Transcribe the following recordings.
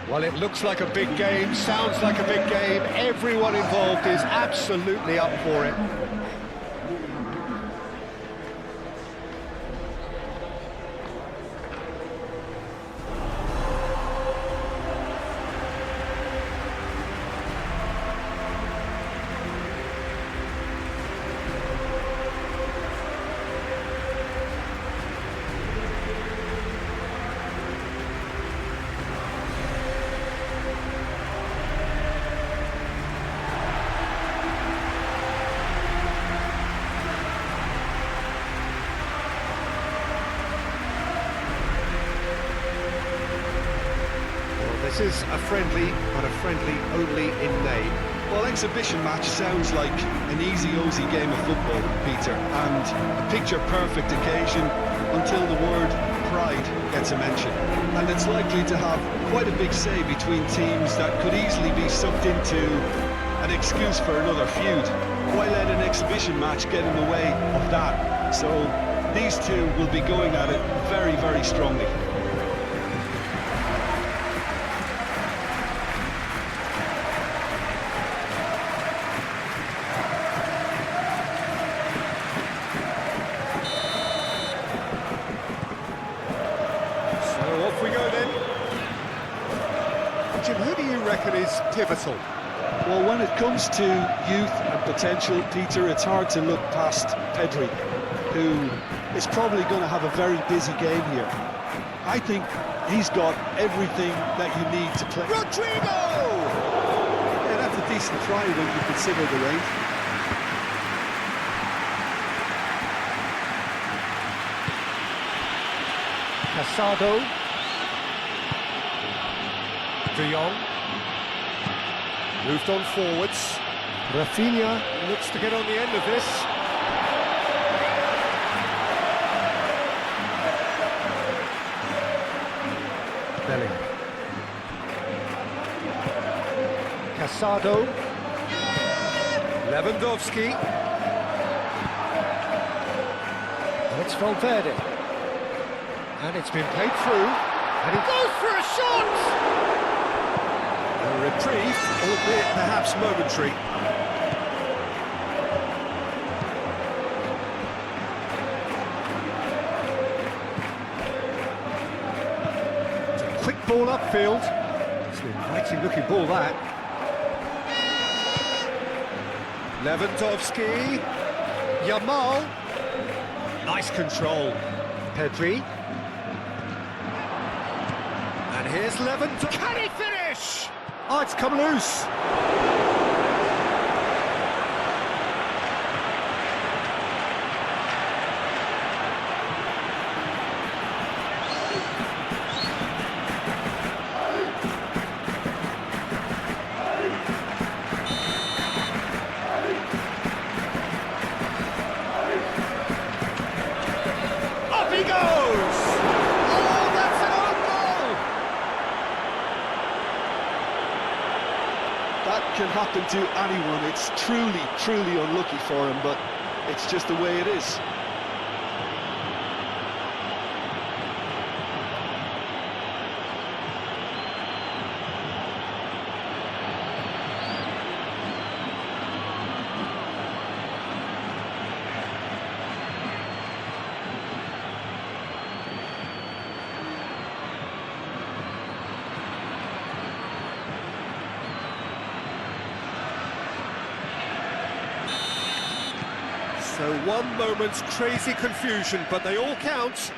Well, it looks like a big game, sounds like a big game. Everyone involved is absolutely up for it. This is a friendly, but a friendly only in name. Well, exhibition match sounds like an easy-ozy game of football, Peter, and a picture-perfect occasion until the word pride gets a mention. And it's likely to have quite a big say between teams that could easily be sucked into an excuse for another feud. Why let an exhibition match get in the way of that? So these two will be going at it very, very strongly. Off we go then. Jim, who do you reckon is pivotal? Well, when it comes to youth and potential, Peter, it's hard to look past Pedri, who is probably going to have a very busy game here. I think he's got everything that you need to play. Rodrigo! Yeah, that's a decent try when you consider the range. Casado. De Jong. Moved on forwards. Rafinha looks to get on the end of this. Bellingham. Casado. Lewandowski. And it's Valverde. And it's been played through. And he goes for a shot! A reprieve, albeit perhaps momentary. It's a quick ball upfield. It's an inviting looking ball, that. Lewandowski. Yamal. Nice control. Pedri. And here's Lewandowski. Can he finish? Oh, it's come loose. Up he goes! Oh, that's an own goal! That can happen to anyone. It's truly, truly unlucky for him, but it's just the way it is. So one moment's crazy confusion, but they all count.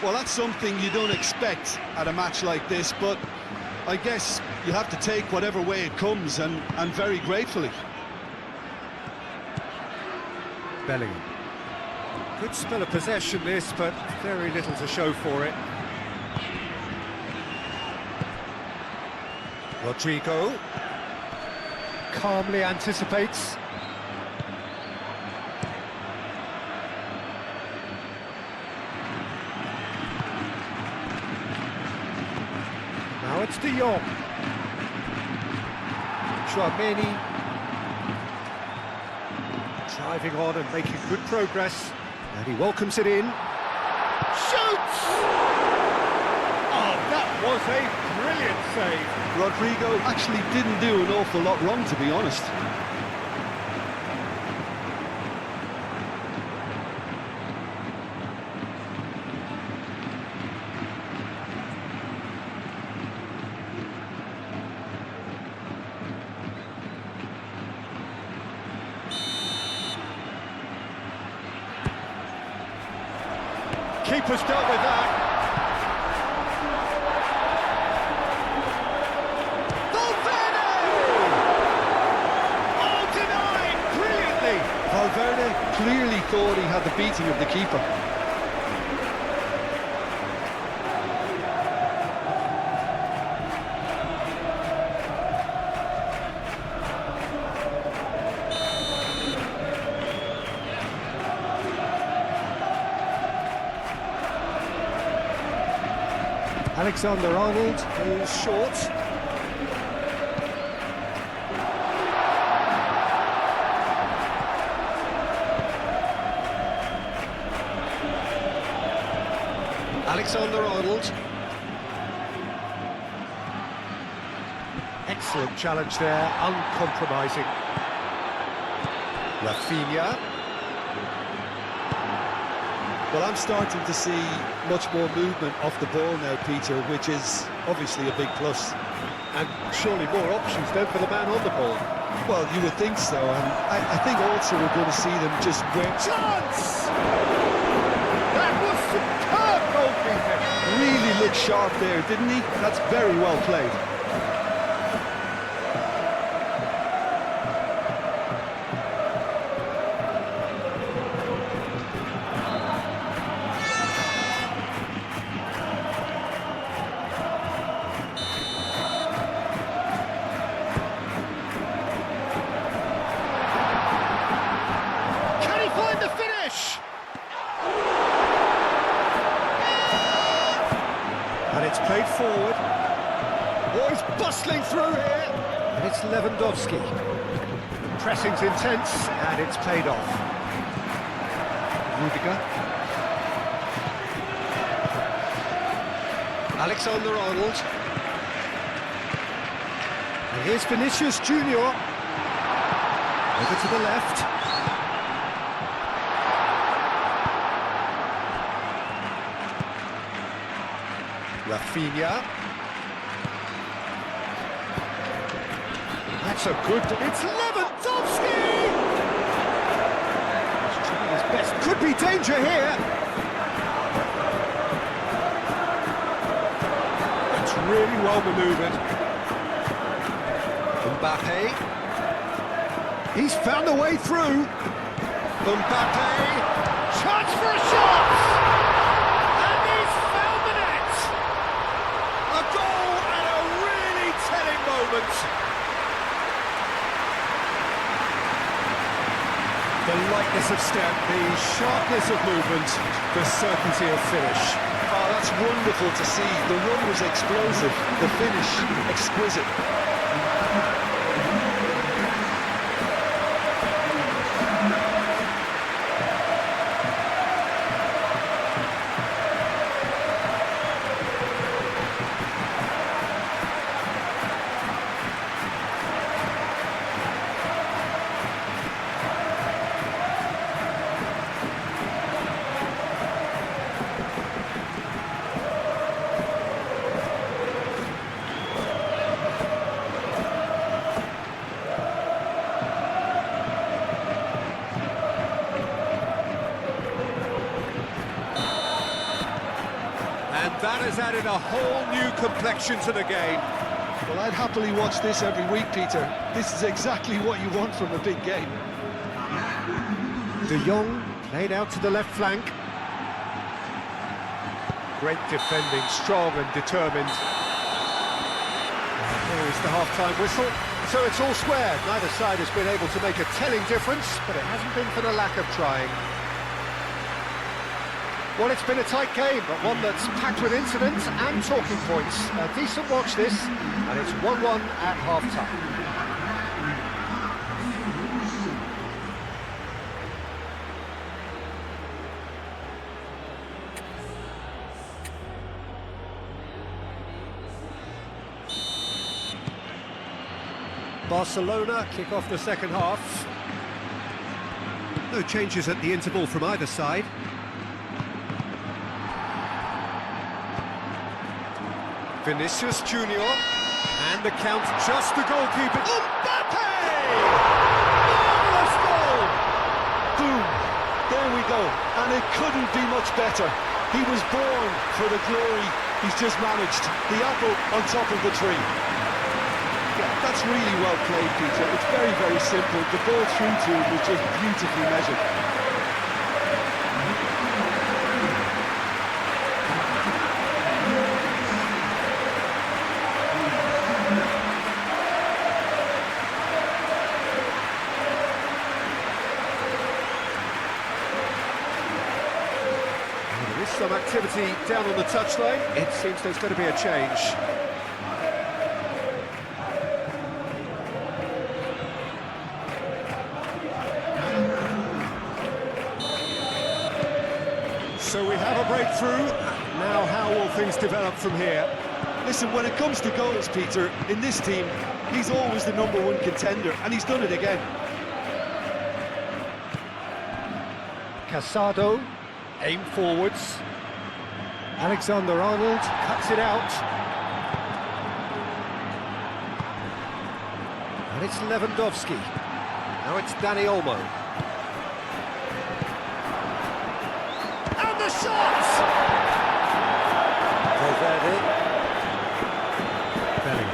Well, that's something you don't expect at a match like this, but I guess you have to take whatever way it comes, and very gratefully. Bellingham. Good spell of possession this, but very little to show for it. Rodrigo calmly anticipates. Now it's De Jong. Chouameni driving on and making good progress, and he welcomes it in. Shoots! Oh, that was a Brilliant save. Rodrigo actually didn't do an awful lot wrong, to be honest. Keeper's dealt with that. Valverde! Oh, denied brilliantly. Valverde clearly thought he had the beating of the keeper. Alexander-Arnold is short. Alexander-Arnold. Excellent challenge there, uncompromising. Rafinha. Well, I'm starting to see much more movement off the ball now, Peter, which is obviously a big plus. And surely more options then for the man on the ball. Well, you would think so, and I think also we're going to see them just win. Chance! That was superb goalkeeping! Really looked sharp there, didn't he? That's very well played. And it's played forward. Oh, he's bustling through here. And it's Lewandowski. Pressing's intense, and it's played off. Rudiger. Alexander-Arnold. And here's Vinicius Junior. Over to the left. Rafinha. That's a good... It's Lewandowski! He's trying his best. Could be danger here. It's really well manoeuvred. Mbappe. He's found a way through. Mbappe. Chance for a shot! The lightness of step, the sharpness of movement, the certainty of finish. Oh, that's wonderful to see. The run was explosive, the finish exquisite. And that has added a whole new complexion to the game. Well, I'd happily watch this every week, Peter. This is exactly what you want from a big game. De Jong played out to the left flank. Great defending, strong and determined. There is the half-time whistle. So it's all square. Neither side has been able to make a telling difference, but it hasn't been for the lack of trying. Well, it's been a tight game, but one that's packed with incidents and talking points. A decent watch this, and it's 1-1 at half-time. Barcelona kick off the second half. No changes at the interval from either side. Vinicius Junior, and the count just the goalkeeper. Mbappe! Marvellous goal! Boom! There we go, and it couldn't be much better. He was born for the glory he's just managed. The apple on top of the tree. Yeah, that's really well played, Peter. It's very, very simple. The ball through to him was just beautifully measured. There is some activity down on the touchline. It seems there's going to be a change. So we have a breakthrough. Now how will things develop from here? Listen, when it comes to goals, Peter, in this team, he's always the #1 contender, and he's done it again. Casado, aim forwards. Alexander-Arnold cuts it out. And it's Lewandowski. Now it's Dani Olmo. And the shot! Valverde. Belly.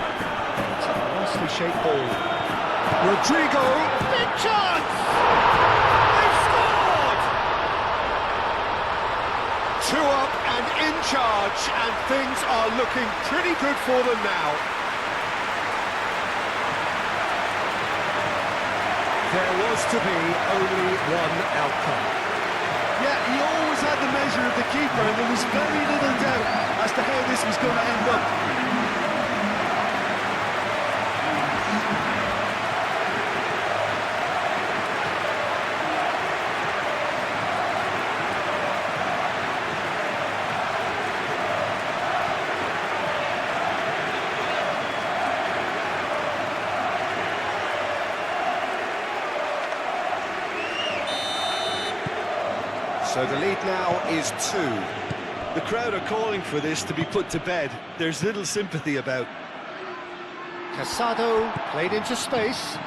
It's a nicely shaped ball. Rodrigo, big chance! They've scored! 2 up and in charge, and things are looking pretty good for them now. There was to be only one outcome. Yeah, he always had the measure of the keeper, and there was very little doubt as to how this was going to end up. So the lead now is 2. The crowd are calling for this to be put to bed. There's little sympathy about. Casado played into space.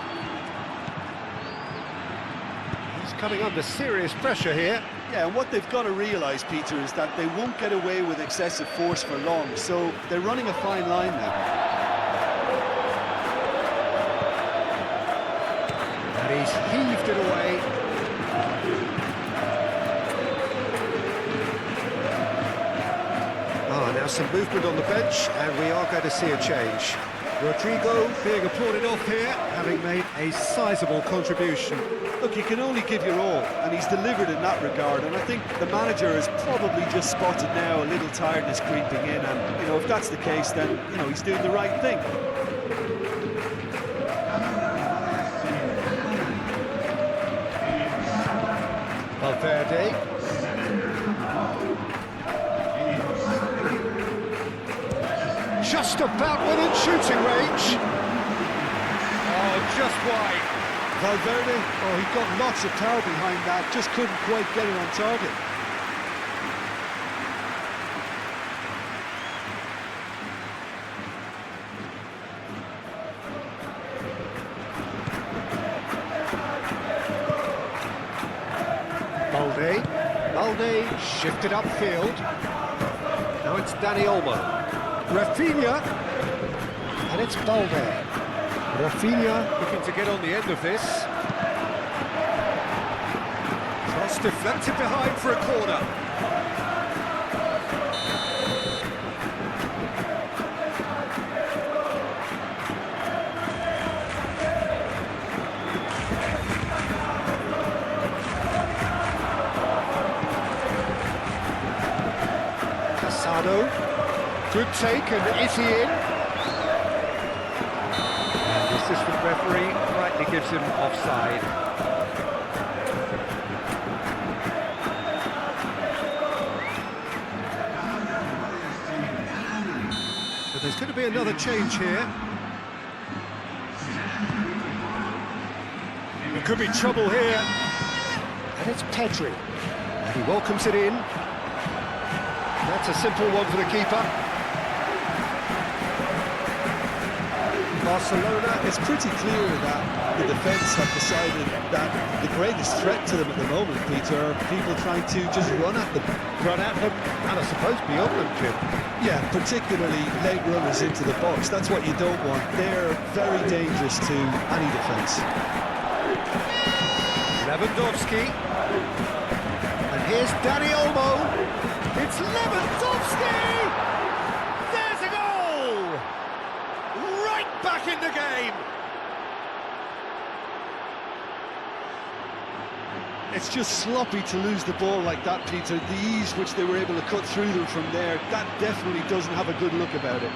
He's coming under serious pressure here. Yeah, and what they've got to realise, Peter, is that they won't get away with excessive force for long, so they're running a fine line now. And he's heaved it away. Now some movement on the bench, and we are going to see a change. Rodrigo being applauded off here, having made a sizable contribution. Look, you can only give your all, and he's delivered in that regard, and I think the manager has probably just spotted now a little tiredness creeping in, and, you know, if that's the case, then, you know, he's doing the right thing. Valverde. Just about within shooting range. Oh, just wide. Valverde, oh, he got lots of power behind that, just couldn't quite get it on target. Balde shifted upfield. Now it's Dani Olmo. Rafinha, and it's Balde. Rafinha looking to get on the end of this. Cross deflected behind for a corner. Casado. Good take, and is he in? And the assistant referee rightly gives him offside. But there's going to be another change here. could be trouble here. And it's Pedri. And he welcomes it in. That's a simple one for the keeper. Barcelona, it's pretty clear that the defence have decided that the greatest threat to them at the moment, Peter, are people trying to just run at them. Run at them, and I suppose beyond them, Jim. Yeah, particularly late runners into the box. That's what you don't want. They're very dangerous to any defence. Lewandowski. And here's Dani Olmo. It's Lewandowski! There's a goal! Right back in the game! It's just sloppy to lose the ball like that, Peter. The ease which they were able to cut through them from there, that definitely doesn't have a good look about it.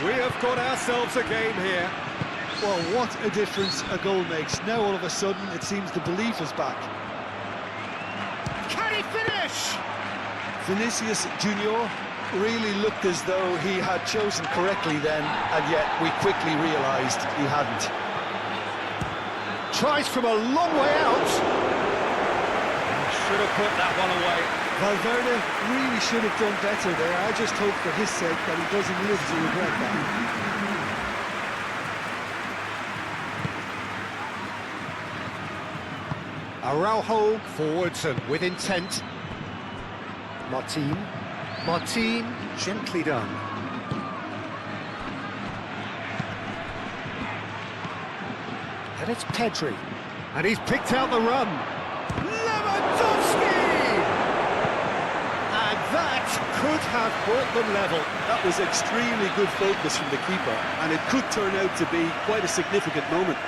We have got ourselves a game here. Well, what a difference a goal makes. Now all of a sudden it seems the belief is back. Can he finish? Vinicius Junior really looked as though he had chosen correctly then, and yet we quickly realised he hadn't. Tries from a long way out. Should have put that one away. Valverde really should have done better there. I just hope for his sake that he doesn't live to regret that. Araujo forwards and with intent. Martin, gently done. And it's Pedri. And he's picked out the run. Lewandowski! And that could have brought them level. That was extremely good focus from the keeper, and it could turn out to be quite a significant moment.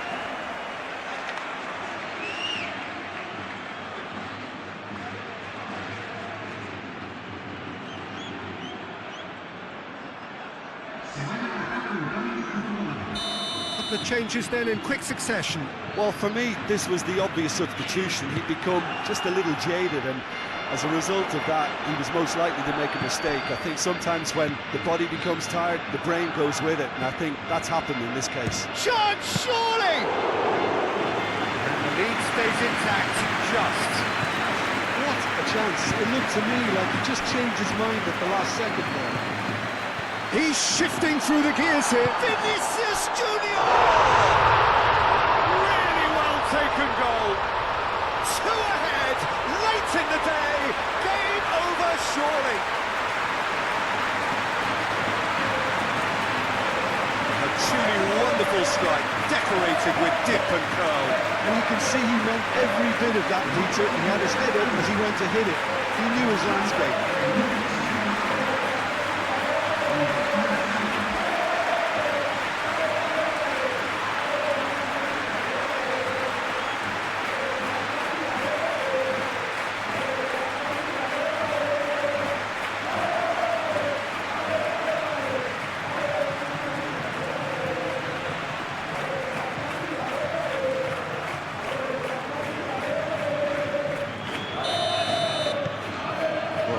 The changes then in quick succession. Well, for me, this was the obvious substitution. He'd become just a little jaded, and as a result of that, he was most likely to make a mistake. I think sometimes when the body becomes tired, the brain goes with it, and I think that's happened in this case. Chance, surely! And the lead stays intact, just. What a chance. It looked to me like he just changed his mind at the last second there. He's shifting through the gears here. Vinicius Junior! Really well taken goal. 2 ahead, late in the day. Game over, surely. A truly wonderful strike, decorated with dip and curl. And you can see he meant every bit of that, Peter. He had his head up as he went to hit it. He knew his landscape.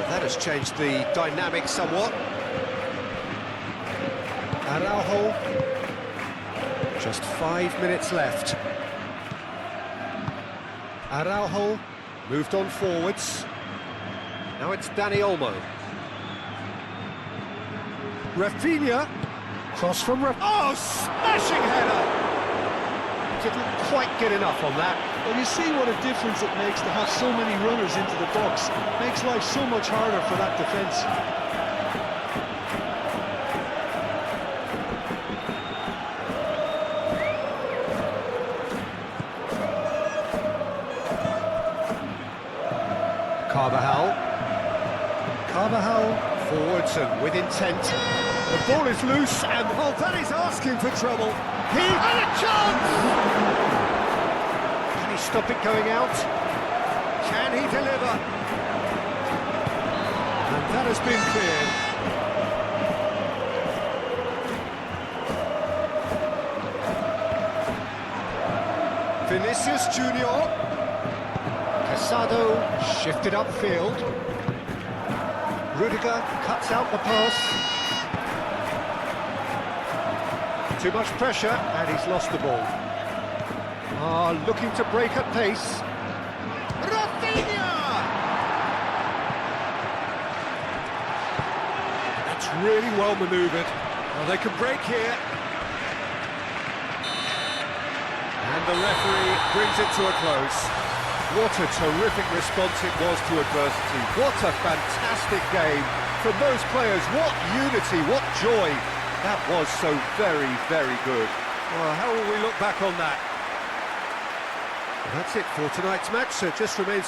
That has changed the dynamic somewhat. Araujo. Just 5 minutes left. Araujo moved on forwards. Now it's Dani Olmo. Rafinha. Cross from Oh, smashing header! Didn't quite get enough on that. Well, you see what a difference it makes to have so many runners into the box. It makes life so much harder for that defence. Carvajal forwards and with intent. The ball is loose and well, that is asking for trouble. He had a chance! Can he stop it going out? Can he deliver? And that has been cleared. Vinicius Junior. Casado shifted upfield. Rudiger cuts out the pass. Too much pressure, and he's lost the ball. Looking to break at pace. Rafinha! That's really well manoeuvred. Well, they can break here. And the referee brings it to a close. What a terrific response it was to adversity. What a fantastic game from those players. What unity, what joy. That was so very, very good. Well, how will we look back on that? That's it for tonight's match, so it just remains